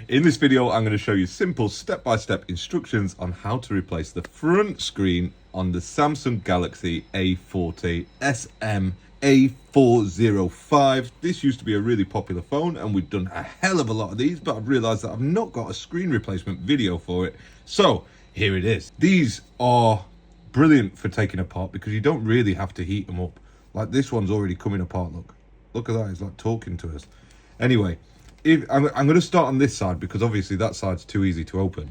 In this video, I'm going to show you simple step-by-step instructions on how to replace the front screen on the Samsung Galaxy A40 SM A405. This used to be a really popular phone and we've done a hell of a lot of these, but I've realized that I've not got a screen replacement video for it. So here it is. These are brilliant for taking apart because you don't really have to heat them up. Like this one's already coming apart, look at that, it's like talking to us. Anyway, if I'm going to start on this side because obviously that side's too easy to open.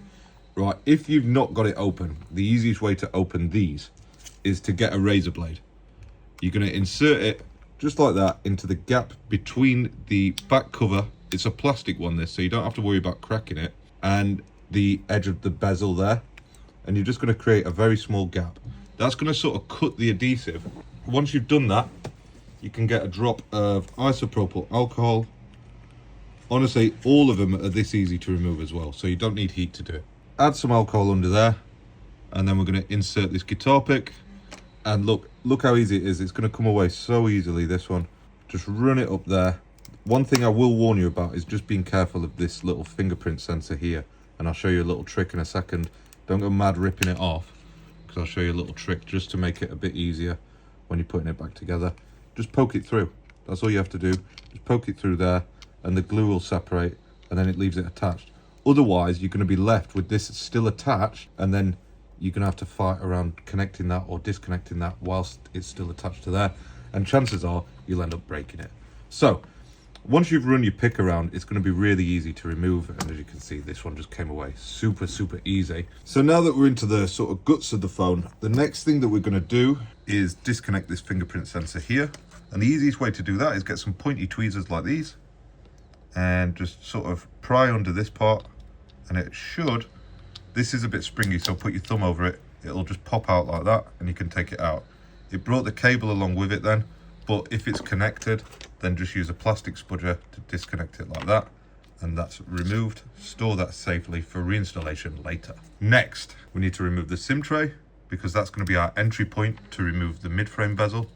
Right, if you've not got it open, the easiest way to open these is to get a razor blade. You're going to insert it just like that into the gap between the back cover. It's a plastic one, this, so you don't have to worry about cracking it, and the edge of the bezel there. And you're just going to create a very small gap. That's going to sort of cut the adhesive. Once you've done that, you can get a drop of isopropyl alcohol. Honestly, all of them are this easy to remove as well, so you don't need heat to do it. Add some alcohol under there, and then we're going to insert this guitar pick. And look how easy it is. It's going to come away so easily, this one. Just run it up there. One thing I will warn you about is just being careful of this little fingerprint sensor here. And I'll show you a little trick in a second. Don't go mad ripping it off, because I'll show you a little trick just to make it a bit easier when you're putting it back together. Just poke it through. That's all you have to do. Just poke it through there, and the glue will separate, and then it leaves it attached. Otherwise, you're going to be left with this still attached, and then you're going to have to fight around connecting that or disconnecting that whilst it's still attached to there. And chances are you'll end up breaking it. So once you've run your pick around, it's going to be really easy to remove. And as you can see, this one just came away super easy. So now that we're into the sort of guts of the phone, the next thing that we're going to do is disconnect this fingerprint sensor here. And the easiest way to do that is get some pointy tweezers like these and just sort of pry under this part, and it should, this is a bit springy, so put your thumb over it, it'll just pop out like that and you can take it out. It brought the cable along with it then, but if it's connected, then just use a plastic spudger to disconnect it like that, and that's removed. Store that safely for reinstallation later. Next, we need to remove the SIM tray, because that's going to be our entry point to remove the mid-frame bezel.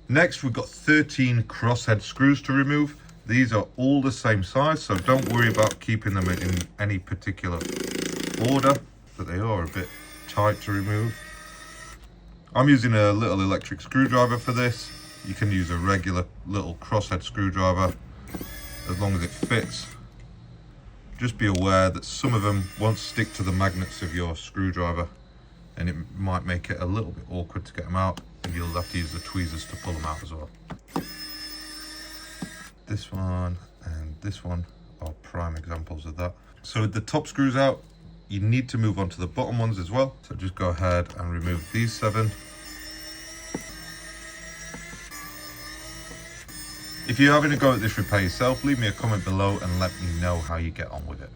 Next, we've got 13 crosshead screws to remove. These are all the same size, so don't worry about keeping them in any particular order, but they are a bit tight to remove. I'm using a little electric screwdriver for this. You can use a regular little crosshead screwdriver as long as it fits. Just be aware that some of them won't stick to the magnets of your screwdriver, and it might make it a little bit awkward to get them out, and you'll have to use the tweezers to pull them out as well. This one and this one are prime examples of that. So with the top screws out, you need to move on to the bottom ones as well. So just go ahead and remove these 7. If you're having a go at this repair yourself, leave me a comment below and let me know how you get on with it.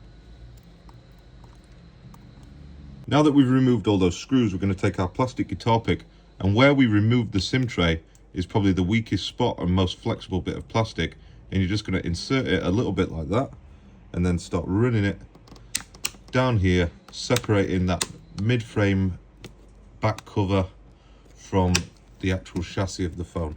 Now that we've removed all those screws, we're going to take our plastic guitar pick, and where we removed the SIM tray is probably the weakest spot and most flexible bit of plastic, and you're just going to insert it a little bit like that and then start running it down here, separating that mid-frame back cover from the actual chassis of the phone.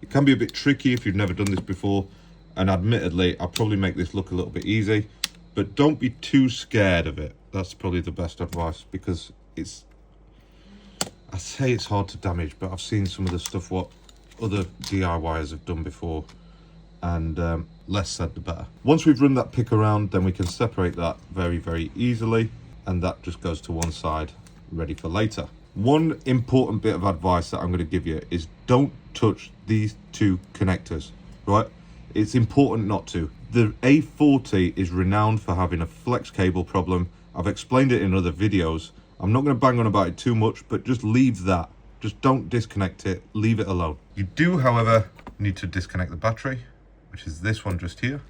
It can be a bit tricky if you've never done this before, and admittedly I'll probably make this look a little bit easy, but don't be too scared of it. That's probably the best advice, because I say it's hard to damage, but I've seen some of the stuff what other DIYers have done before, and less said the better. Once we've run that pick around, then we can separate that very easily, and that just goes to one side, ready for later. One important bit of advice that I'm going to give you is don't touch these 2 connectors, right? It's important not to. The A40 is renowned for having a flex cable problem. I've explained it in other videos. I'm not going to bang on about it too much, but just leave that. Just don't disconnect it, leave it alone. You do, however, need to disconnect the battery, which is this one just here.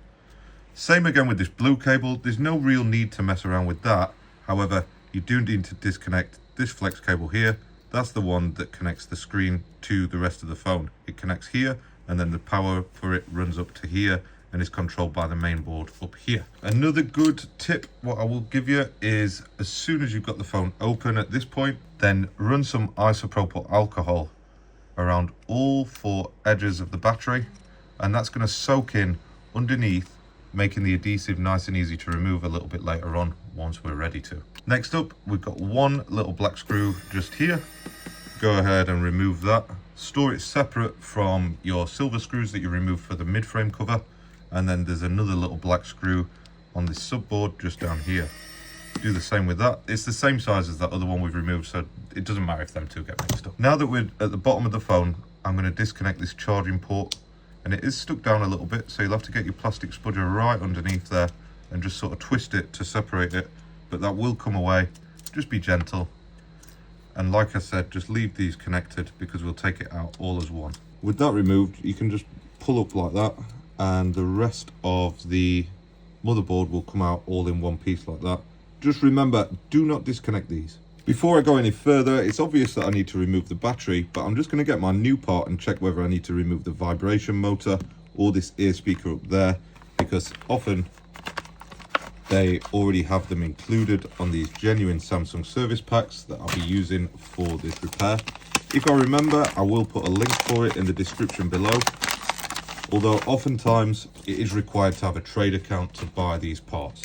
Same again with this blue cable. There's no real need to mess around with that. However, you do need to disconnect this flex cable here. That's the one that connects the screen to the rest of the phone. It connects here, and then the power for it runs up to here and is controlled by the main board up here. Another good tip what I will give you is, as soon as you've got the phone open at this point, then run some isopropyl alcohol around all 4 edges of the battery, and that's going to soak in underneath making the adhesive nice and easy to remove a little bit later on once we're ready to. Next up, we've got one little black screw just here. Go ahead and remove that. Store it separate from your silver screws that you removed for the mid-frame cover. And then there's another little black screw on this subboard just down here. Do the same with that. It's the same size as that other one we've removed, so it doesn't matter if them two get mixed up. Now that we're at the bottom of the phone, I'm going to disconnect this charging port, and it is stuck down a little bit, so you'll have to get your plastic spudger right underneath there and just sort of twist it to separate it, but that will come away. Just be gentle. And like I said, just leave these connected because we'll take it out all as one. With that removed, you can just pull up like that, and the rest of the motherboard will come out all in one piece like that. Just remember, do not disconnect these. Before I go any further, it's obvious that I need to remove the battery, but I'm just going to get my new part and check whether I need to remove the vibration motor or this ear speaker up there, because often they already have them included on these genuine Samsung service packs that I'll be using for this repair. If I remember, I will put a link for it in the description below, although oftentimes it is required to have a trade account to buy these parts.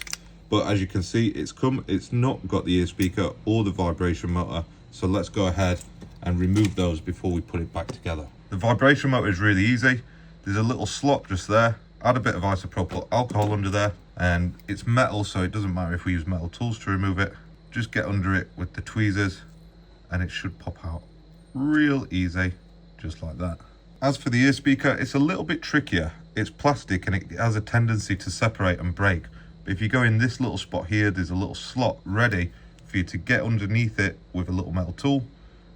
But as you can see, it's not got the ear speaker or the vibration motor, so let's go ahead and remove those before we put it back together. The vibration motor is really easy. There's a little slot just there. Add a bit of isopropyl alcohol under there, and it's metal, so it doesn't matter if we use metal tools to remove it. Just get under it with the tweezers and it should pop out real easy, just like that. As for the ear speaker, it's a little bit trickier. It's plastic and it has a tendency to separate and break. But if you go in this little spot here, there's a little slot ready for you to get underneath it with a little metal tool,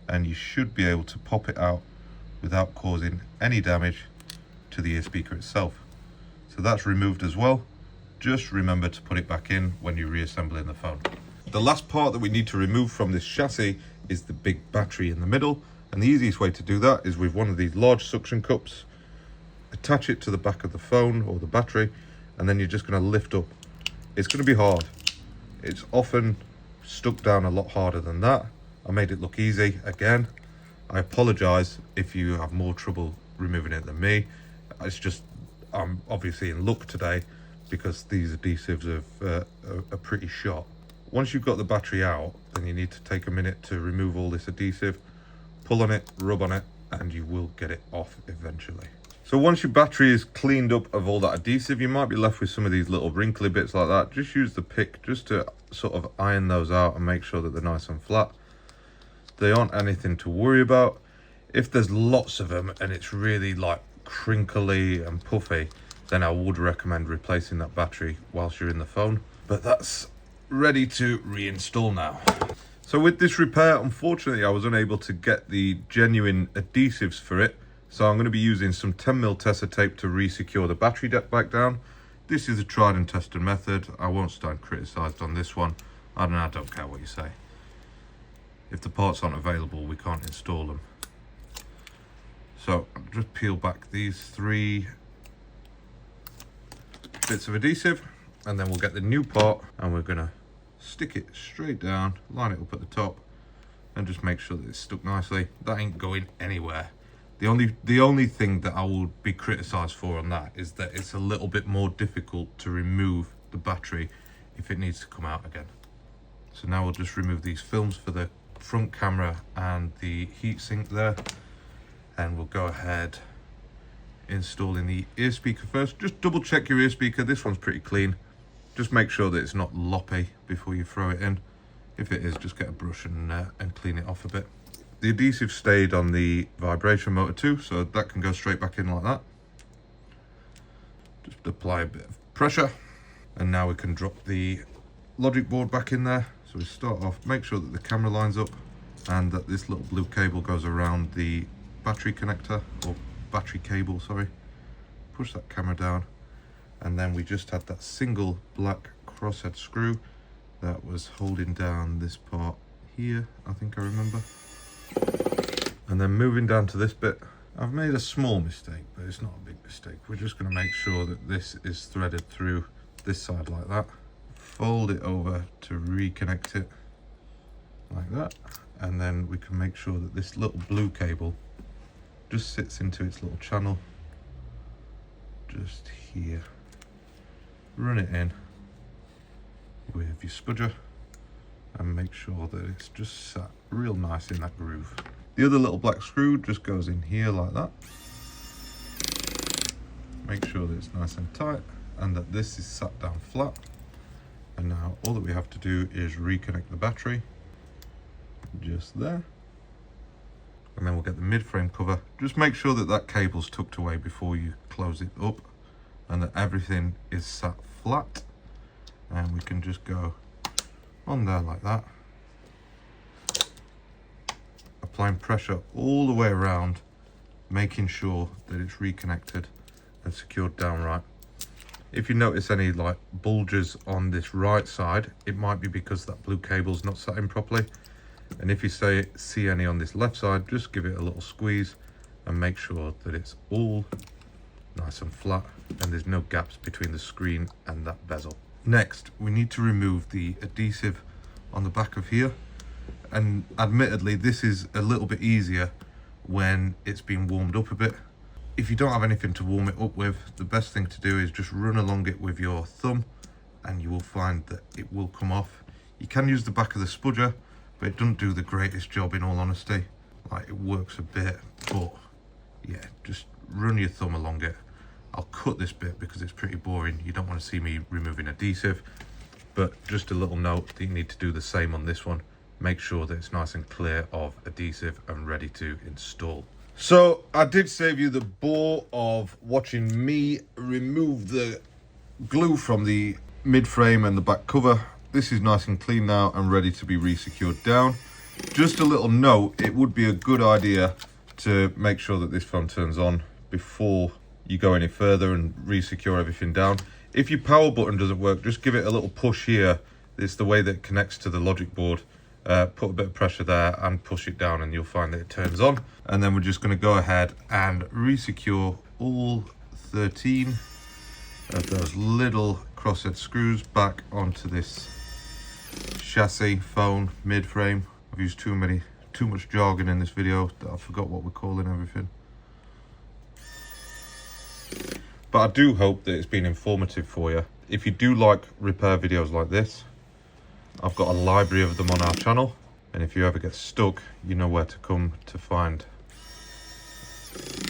and you should be able to pop it out without causing any damage to the ear speaker itself. So that's removed as well. Just remember to put it back in when you're reassembling the phone. The last part that we need to remove from this chassis is the big battery in the middle, and the easiest way to do that is with one of these large suction cups. Attach it to the back of the phone or the battery, and then you're just going to lift up. It's going to be hard. It's often stuck down a lot harder than that. I made it look easy again. I apologize if you have more trouble removing it than me. It's just I'm obviously in luck today because these adhesives are pretty sharp. Once you've got the battery out, then you need to take a minute to remove all this adhesive, pull on it, rub on it, and you will get it off eventually. So once your battery is cleaned up of all that adhesive, you might be left with some of these little wrinkly bits like that. Just use the pick just to sort of iron those out and make sure that they're nice and flat. They aren't anything to worry about. If there's lots of them and it's really like crinkly and puffy, then I would recommend replacing that battery whilst you're in the phone. But that's ready to reinstall now. So with this repair, unfortunately, I was unable to get the genuine adhesives for it. So I'm going to be using some 10mm Tessa tape to re-secure the battery deck back down. This is a tried and tested method. I won't stand criticised on this one. I don't care what you say. If the parts aren't available, we can't install them. So I'll just peel back these 3 bits of adhesive, and then we'll get the new part and we're going to stick it straight down, line it up at the top, and just make sure that it's stuck nicely. That ain't going anywhere. The only thing that I will be criticised for on that is that it's a little bit more difficult to remove the battery if it needs to come out again. So now we'll just remove these films for the front camera and the heatsink there, and we'll go ahead installing the ear speaker first. Just double check your ear speaker. This one's pretty clean. Just make sure that it's not loppy before you throw it in. If it is, just get a brush and clean it off a bit. The adhesive stayed on the vibration motor too, so that can go straight back in like that. Just apply a bit of pressure, and now we can drop the logic board back in there. So we start off, make sure that the camera lines up and that this little blue cable goes around the battery connector, or battery cable, sorry. Push that camera down, and then we just had that single black crosshead screw that was holding down this part here, I think I remember. And then moving down to this bit, I've made a small mistake, but it's not a big mistake. We're just going to make sure that this is threaded through this side like that. Fold it over to reconnect it like that, and then we can make sure that this little blue cable just sits into its little channel just here. run it in with your spudger and make sure that it's just sat real nice in that groove. The other little black screw just goes in here like that. Make sure that it's nice and tight and that this is sat down flat. And now all that we have to do is reconnect the battery, just there. And then we'll get the mid-frame cover. Just make sure that that cable's tucked away before you close it up and that everything is sat flat. And we can just go on there like that. Applying pressure all the way around, making sure that it's reconnected and secured down right. If you notice any like bulges on this right side, it might be because that blue cable's not sat in properly. And if you see any on this left side, just give it a little squeeze and make sure that it's all nice and flat and there's no gaps between the screen and that bezel. Next, we need to remove the adhesive on the back of here. And admittedly, this is a little bit easier when it's been warmed up a bit. If you don't have anything to warm it up with, the best thing to do is just run along it with your thumb and you will find that it will come off. You can use the back of the spudger, but it doesn't do the greatest job in all honesty. Like, it works a bit, but yeah, just run your thumb along it. I'll cut this bit because it's pretty boring. You don't want to see me removing adhesive, but just a little note that you need to do the same on this one. Make sure that it's nice and clear of adhesive and ready to install. So I did save you the bore of watching me remove the glue from the mid frame and the back cover. This is nice and clean now and ready to be re-secured down. Just a little note, it would be a good idea to make sure that this phone turns on before you go any further and re-secure everything down. If your power button doesn't work, just give it a little push here. It's the way that it connects to the logic board. Put a bit of pressure there and push it down and you'll find that it turns on. And then we're just going to go ahead and re-secure all 13 of those little crosshead screws back onto this chassis phone mid-frame. I've used too much jargon in this video that I forgot what we're calling everything. But I do hope that it's been informative for you. If you do like repair videos like this, I've got a library of them on our channel, and if you ever get stuck, you know where to come to find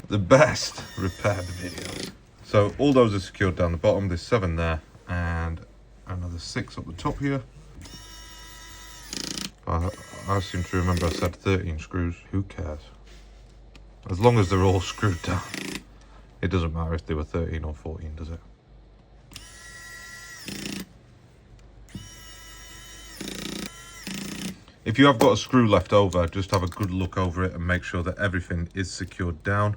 the best repaired videos. So all those are secured down the bottom. There's 7 there and another 6 up the top here. I seem to remember I said 13 screws. Who cares? As long as they're all screwed down. It doesn't matter if they were 13 or 14, does it? If you have got a screw left over, just have a good look over it and make sure that everything is secured down.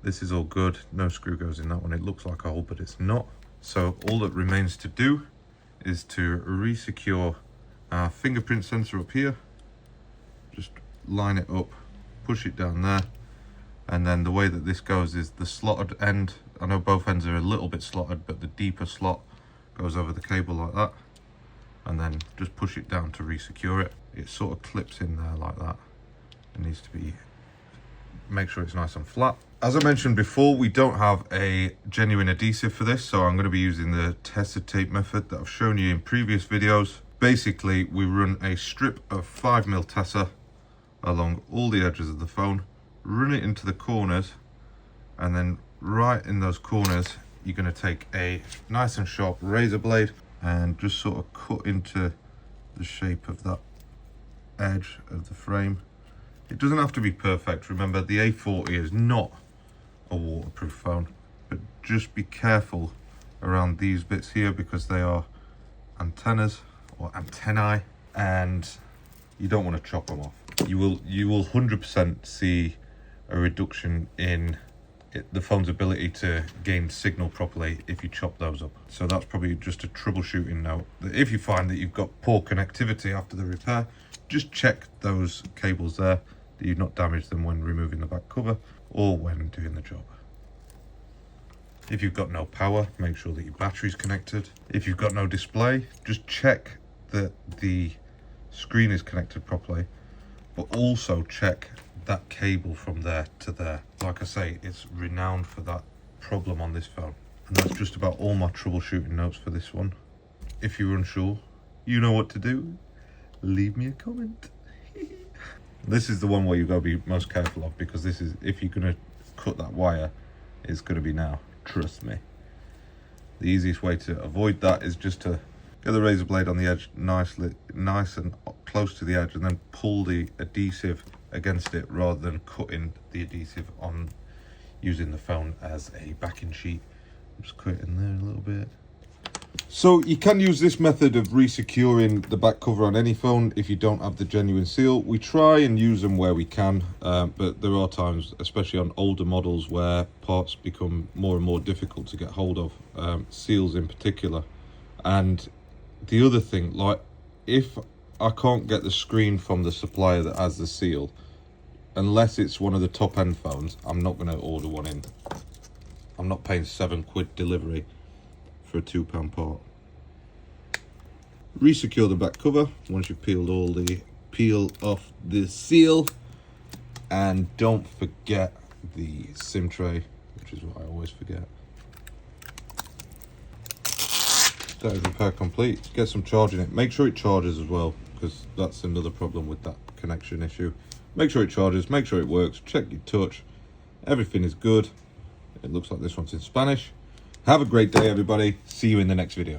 This is all good. No screw goes in that one. It looks like a hole, but it's not. So all that remains to do is to re-secure our fingerprint sensor up here. Just line it up, push it down there. And then the way that this goes is the slotted end. I know both ends are a little bit slotted, but the deeper slot goes over the cable like that. And then just push it down to re-secure it. It sort of clips in there like that. It needs to be, make sure it's nice and flat. As I mentioned before, we don't have a genuine adhesive for this, so I'm going to be using the tested tape method that I've shown you in previous videos. Basically, we run a strip of 5mm tessa along all the edges of the phone, run it into the corners, and then right in those corners, you're going to take a nice and sharp razor blade and just sort of cut into the shape of that edge of the frame. It doesn't have to be perfect. Remember, the A40 is not a waterproof phone, but just be careful around these bits here because they are antennas or antennae, and you don't want to chop them off. You will 100% see a reduction in the phone's ability to gain signal properly if you chop those up. So that's probably just a troubleshooting note. That if you find that you've got poor connectivity after the repair, just check those cables there, that you've not damaged them when removing the back cover or when doing the job. If you've got no power, make sure that your battery's connected. If you've got no display, just check that the screen is connected properly, but also check that cable from there to there. Like I say, it's renowned for that problem on this phone. And that's just about all my troubleshooting notes for this one. If you're unsure, you know what to do. Leave me a comment. This is the one where you've got to be most careful of, because this is, if you're going to cut that wire, it's going to be now. Trust me. The easiest way to avoid that is just to get the razor blade on the edge nice and close to the edge, and then pull the adhesive against it rather than cutting the adhesive on using the phone as a backing sheet. Just cut it in there a little bit. So you can use this method of resecuring the back cover on any phone if you don't have the genuine seal. We try and use them where we can, but there are times, especially on older models, where parts become more and more difficult to get hold of, seals in particular. And the other thing, like, if I can't get the screen from the supplier that has the seal, unless it's one of the top end phones, I'm not going to order one in. I'm not paying £7 delivery for a £2 part. Resecure the back cover once you've peeled all the peel off the seal, and don't forget the SIM tray, which is what I always forget. That is repair complete. Get some charge in it. Make sure it charges as well, because that's another problem with that connection issue. Make sure it charges, make sure it works, check your touch. Everything is good. It looks like this one's in Spanish. Have a great day, everybody. See you in the next video.